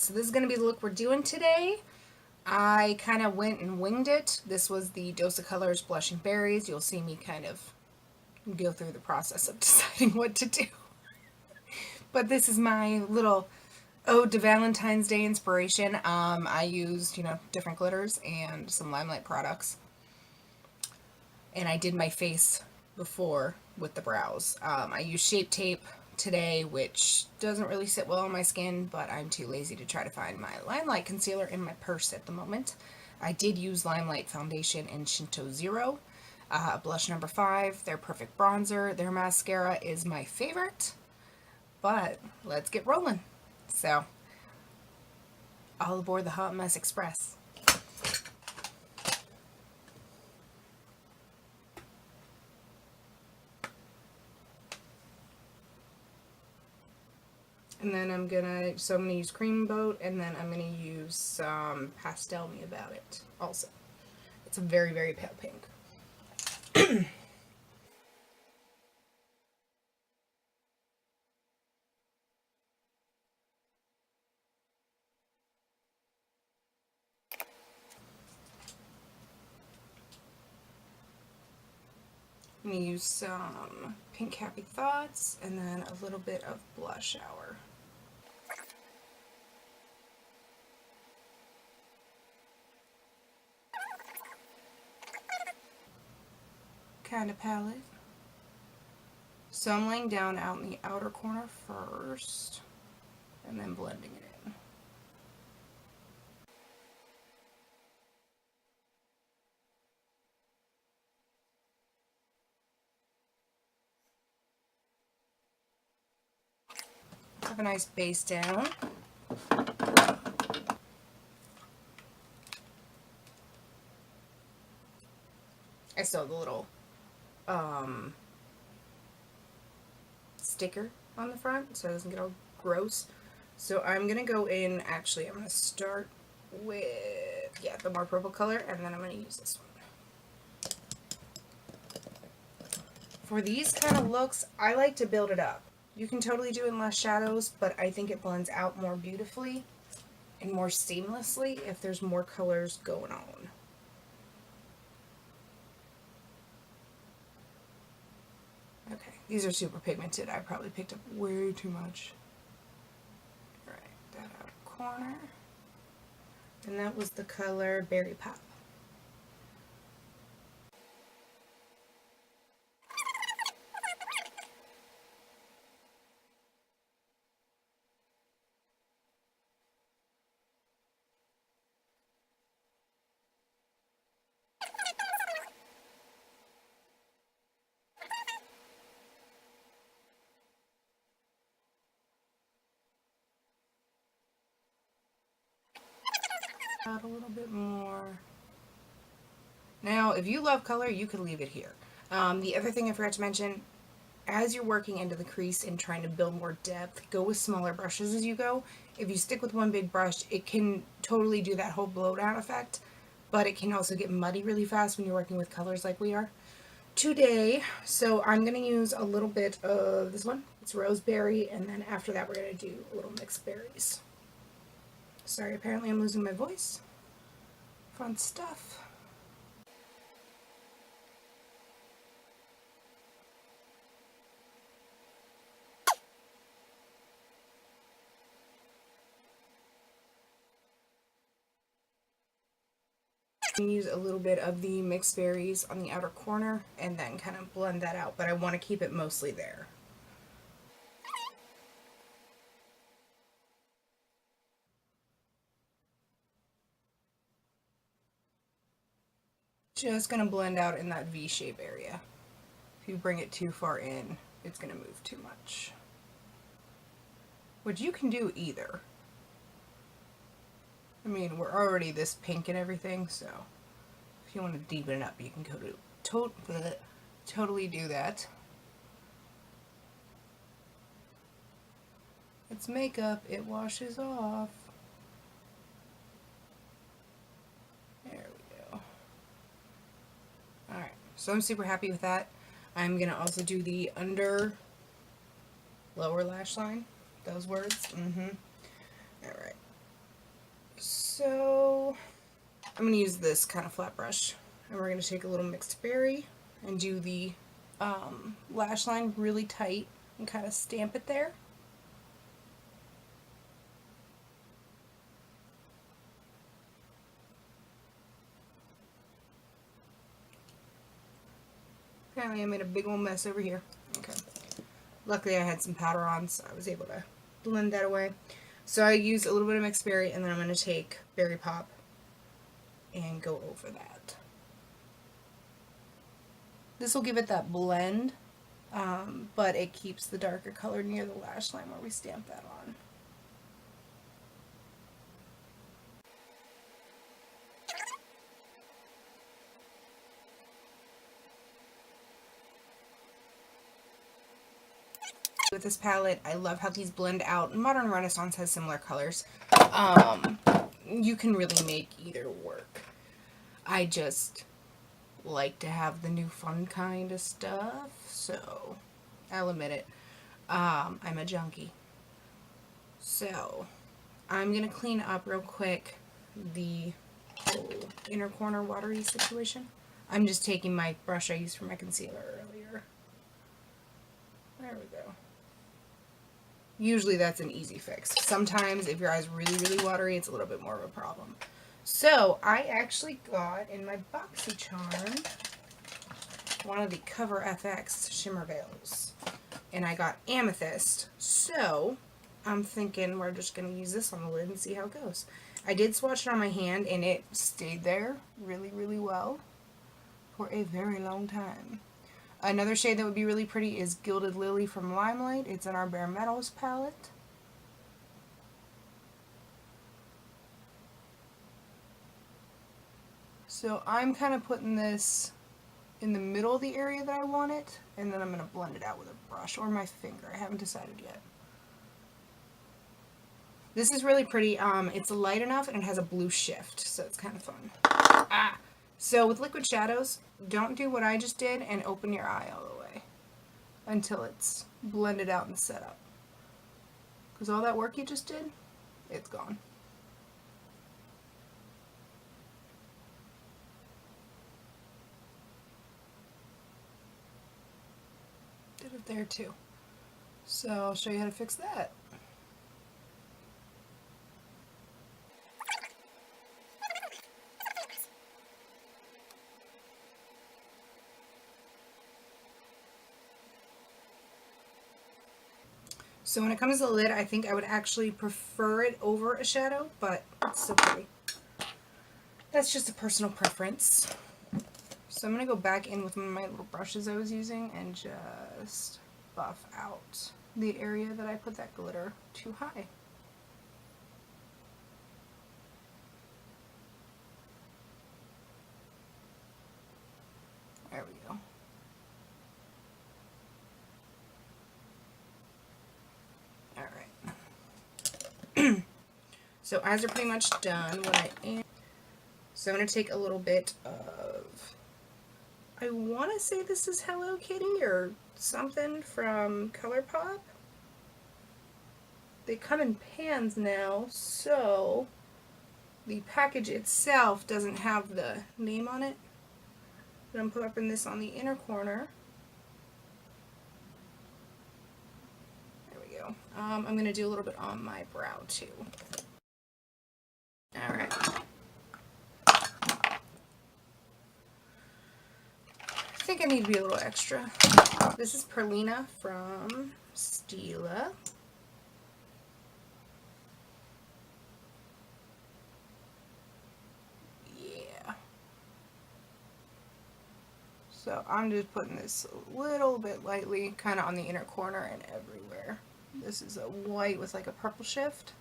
so this is going to be the look we're doing today. I kind of went and winged it. This was the Dose of Colors Blushing Berries. You'll see me kind of go through the process of deciding what to do. But this is my little ode to Valentine's Day inspiration. I used, different glitters and some Limelight products. And I did my face before with the brows. I used Shape Tape today, which doesn't really sit well on my skin, but I'm too lazy to try to find my Limelight concealer in my purse at the moment. I did use Limelight foundation in Shinto Zero. Blush number 5, their perfect bronzer. Their mascara is my favorite, but let's get rolling. So, all aboard the Hot Mess Express. And then I'm gonna use Cream Boat, and then I'm gonna use some Pastel Me About It also. It's a very, very pale pink. I'm gonna use some Pink Happy Thoughts, and then a little bit of Blush Hour. Kind of palette. So I'm laying down out in the outer corner first, and then blending it in. Have a nice base down. I still have the little sticker on the front so it doesn't get all gross. So I'm going to go in, actually I'm going to start with, the more purple color, and then I'm going to use this one. For these kind of looks, I like to build it up. You can totally do it in less shadows, but I think it blends out more beautifully and more seamlessly if there's more colors going on. Okay, these are super pigmented. I probably picked up way too much. Right, that outer corner. And that was the color Berry Pop. Out a little bit more. Now, if you love color, you could leave it here. The other thing I forgot to mention, as you're working into the crease and trying to build more depth, go with smaller brushes as you go. If you stick with one big brush, it can totally do that whole blowdown effect, but it can also get muddy really fast when you're working with colors like we are today. So I'm going to use a little bit of this one. It's Roseberry, and then after that we're going to do a little mixed berries. Sorry, apparently I'm losing my voice. Fun stuff. Use a little bit of the mixed berries on the outer corner and then kind of blend that out, but I want to keep it mostly there. Just going to blend out in that V-shape area. If you bring it too far in, it's going to move too much. Which you can do either. I mean, we're already this pink and everything, so if you want to deepen it up, you can go to totally do that. It's makeup, it washes off. There we go. Alright, so I'm super happy with that. I'm going to also do the under lower lash line. Those words. Alright. I'm going to use this kind of flat brush, and we're going to take a little mixed berry and do the lash line really tight and kind of stamp it there. Apparently I made a big old mess over here. Okay. Luckily I had some powder on, so I was able to blend that away. So I used a little bit of mixed berry, and then I'm going to take Berry Pop and go over that. This will give it that blend, but it keeps the darker color near the lash line where we stamp that on. With this palette, I love how these blend out. Modern Renaissance has similar colors. You can really make either work. I just like to have the new fun kind of stuff, so I'll admit it. I'm a junkie. So I'm gonna clean up real quick the whole inner corner watery situation. I'm just taking my brush I used for my concealer earlier. There we go. Usually that's an easy fix. Sometimes if your eye's really, really watery, it's a little bit more of a problem. So I actually got in my Boxycharm one of the Coverfx shimmer veils. And I got Amethyst. So I'm thinking we're just going to use this on the lid and see how it goes. I did swatch it on my hand, and it stayed there really, really well for a very long time. Another shade that would be really pretty is Gilded Lily from Limelight. It's in our Bare Metals palette. So I'm kind of putting this in the middle of the area that I want it, and then I'm going to blend it out with a brush or my finger. I haven't decided yet. This is really pretty. It's light enough and it has a blue shift, so it's kind of fun. So with liquid shadows, don't do what I just did and open your eye all the way until it's blended out and set up. Because all that work you just did, it's gone. Did it there too. So I'll show you how to fix that. So when it comes to the lid, I think I would actually prefer it over a shadow, but it's still pretty. That's just a personal preference. So I'm going to go back in with one of my little brushes I was using and just buff out the area that I put that glitter too high. There we go. Alright. So eyes are pretty much done. So I'm going to take a little bit of, I want to say this is Hello Kitty or something from Colourpop. They come in pans now, so the package itself doesn't have the name on it. But I'm putting this on the inner corner. There we go. I'm going to do a little bit on my brow too. Alright. I think I need to be a little extra. This is Perlina from Stila. Yeah. So I'm just putting this a little bit lightly, kind of on the inner corner and everywhere. This is a white with like a purple shift.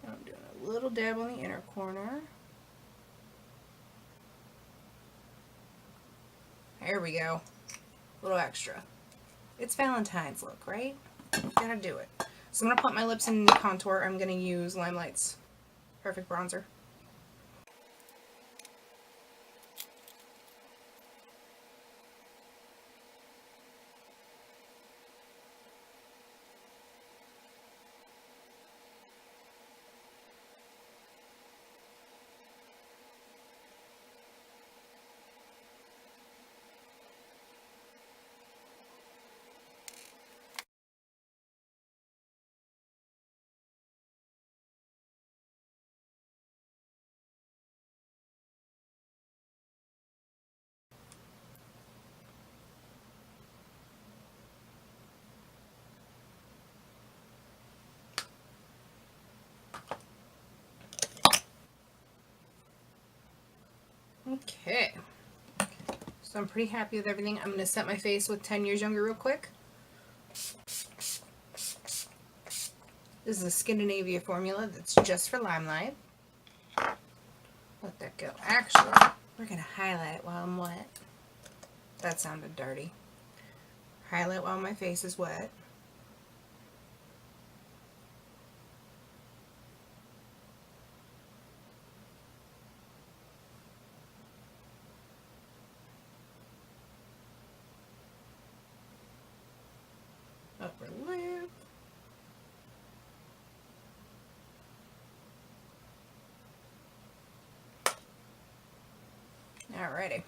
I'm doing a little dab on the inner corner. There we go. A little extra. It's Valentine's look, right? Gotta do it. So I'm gonna put my lips in the contour. I'm gonna use Limelight's Perfect Bronzer. Okay. So I'm pretty happy with everything. I'm going to set my face with 10 Years Younger real quick. This is a Scandinavia formula that's just for Limelight. Let that go. Actually, we're going to highlight it while I'm wet. That sounded dirty. Highlight while my face is wet. Upper lip. Alrighty.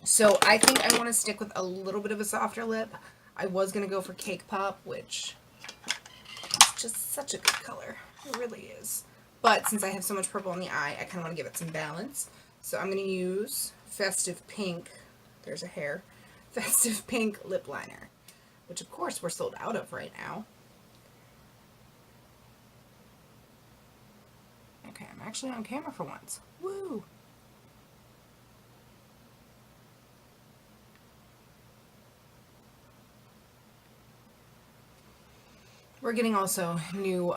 So I think I want to stick with a little bit of a softer lip. I was going to go for Cake Pop, which is just such a good color. It really is. But since I have so much purple in the eye, I kind of want to give it some balance. So I'm going to use Festive Pink. There's a hair. Festive Pink Lip Liner, which of course we're sold out of right now. Okay, I'm actually on camera for once. Woo! We're getting also new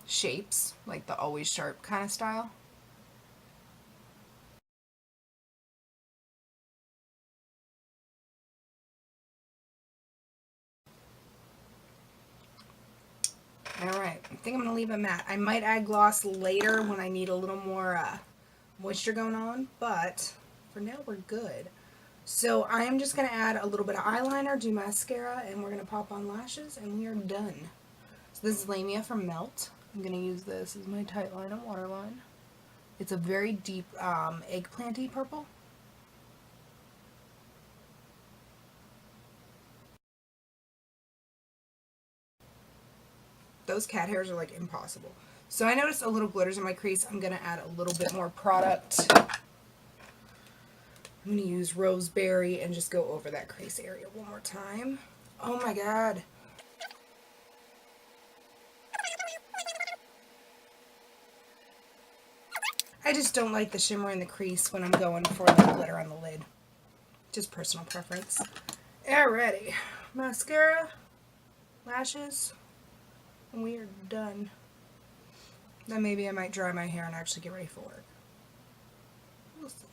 shapes, like the Always Sharp kind of style. Alright, I think I'm going to leave it matte. I might add gloss later when I need a little more moisture going on, but for now we're good. So I am just going to add a little bit of eyeliner, do mascara, and we're going to pop on lashes, and we are done. So this is Lamia from Melt. I'm going to use this as my tight line and waterline. It's a very deep eggplanty purple. Those cat hairs are like impossible. So I noticed a little glitters in my crease. I'm going to add a little bit more product. I'm going to use Roseberry and just go over that crease area one more time. Oh my god. I just don't like the shimmer in the crease when I'm going for the glitter on the lid. Just personal preference. Alrighty. Mascara, lashes, and we are done. Then maybe I might dry my hair and actually get ready for work. We'll see.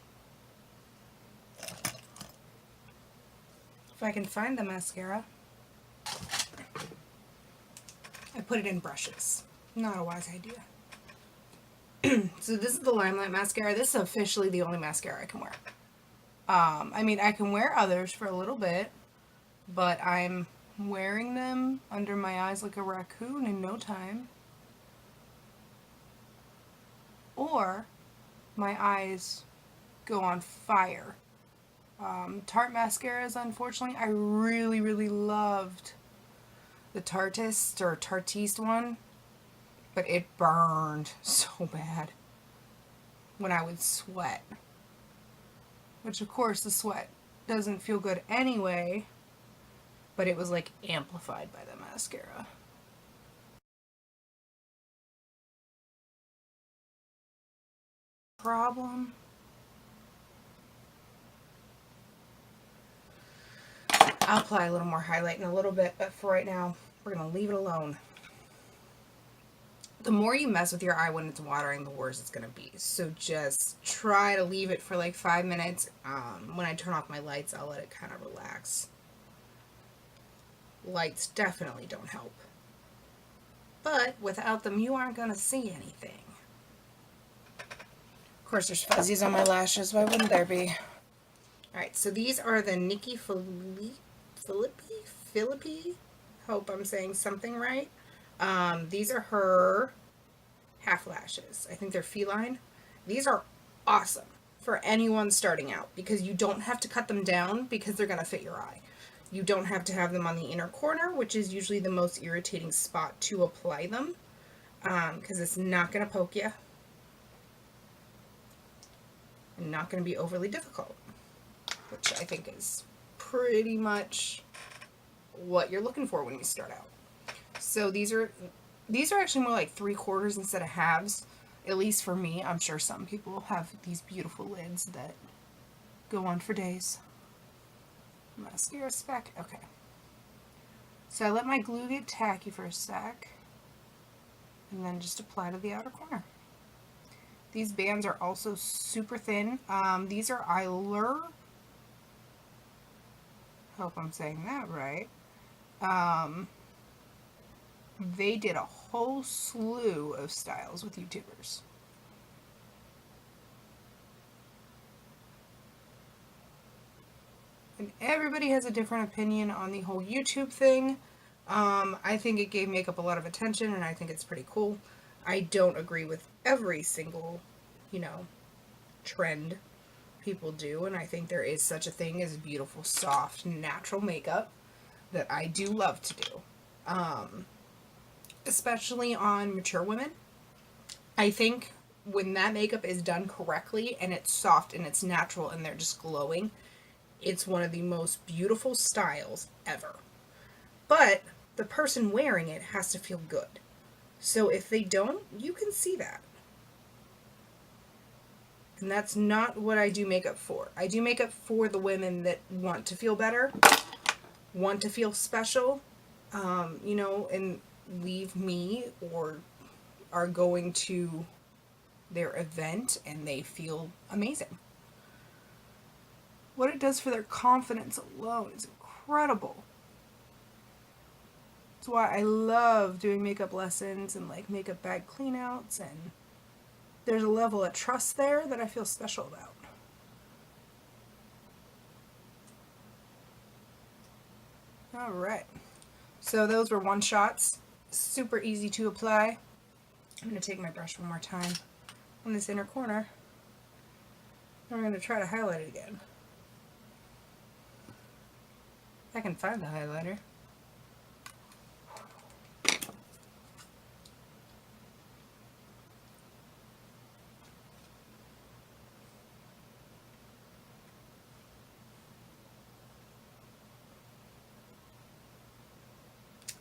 If I can find the mascara. I put it in brushes. Not a wise idea. So this is the Limelight mascara. This is officially the only mascara I can wear. I mean, I can wear others for a little bit, but I'm wearing them under my eyes like a raccoon in no time. Or my eyes go on fire. Tarte mascaras, unfortunately, I really loved the Tartist or Tartiste one, but it burned so bad when I would sweat. Which, of course, the sweat doesn't feel good anyway, but it was like amplified by the mascara. Problem. I'll apply a little more highlight in a little bit, but for right now, we're going to leave it alone. The more you mess with your eye when it's watering, the worse it's going to be. So just try to leave it for like 5 minutes. When I turn off my lights, I'll let it kind of relax. Lights definitely don't help. But without them, you aren't going to see anything. Of course, there's fuzzies on my lashes. Why wouldn't there be? Alright, so these are the Nikki Phillipi. Hope I'm saying something right. These are her half lashes. I think they're feline. These are awesome for anyone starting out because you don't have to cut them down because they're going to fit your eye. You don't have to have them on the inner corner, which is usually the most irritating spot to apply them because it's not going to poke you and not going to be overly difficult, which I think is pretty much what you're looking for when you start out. So these are actually more like 3/4 instead of halves. At least for me. I'm sure some people have these beautiful lids that go on for days. Mascara speck. Okay. So I let my glue get tacky for a sec. And then just apply to the outer corner. These bands are also super thin. These are Eyelure. Hope I'm saying that right. They did a whole slew of styles with YouTubers. And everybody has a different opinion on the whole YouTube thing. I think it gave makeup a lot of attention, and I think it's pretty cool. I don't agree with every single, trend people do, and I think there is such a thing as beautiful, soft, natural makeup that I do love to do. Especially on mature women. I think when that makeup is done correctly, and it's soft, and it's natural, and they're just glowing, it's one of the most beautiful styles ever. But the person wearing it has to feel good. So if they don't, you can see that. And that's not what I do makeup for. I do makeup for the women that want to feel better, want to feel special, and leave me or are going to their event and they feel amazing. What it does for their confidence alone is incredible. That's why I love doing makeup lessons and like makeup bag cleanouts, and there's a level of trust there that I feel special about. Alright, so those were one shots, super easy to apply. I'm going to take my brush one more time on this inner corner, and we're going to try to highlight it again. If I can find the highlighter.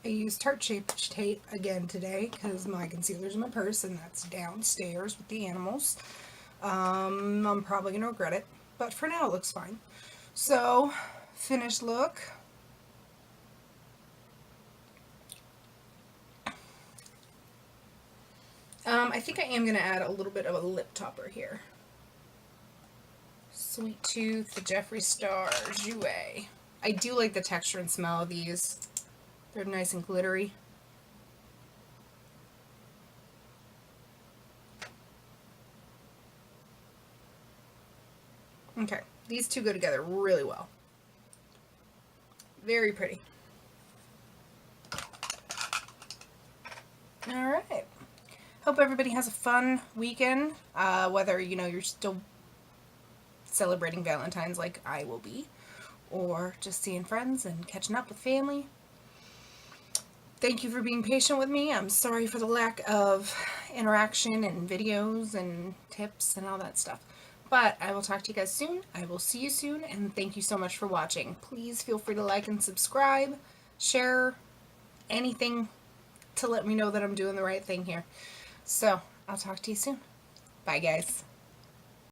I used Tarte Shape Tape again today because my concealer's in my purse and that's downstairs with the animals. I'm probably going to regret it, but for now it looks fine. So, finished look. I think I am going to add a little bit of a lip topper here. Sweet Tooth, the Jeffree Star, Jouer. I do like the texture and smell of these. They're nice and glittery. Okay, these two go together really well. Very pretty. Alright. Hope everybody has a fun weekend, whether, you're still celebrating Valentine's like I will be, or just seeing friends and catching up with family. Thank you for being patient with me. I'm sorry for the lack of interaction and videos and tips and all that stuff. But I will talk to you guys soon. I will see you soon, and thank you so much for watching. Please feel free to like and subscribe, share anything to let me know that I'm doing the right thing here. So, I'll talk to you soon. Bye, guys.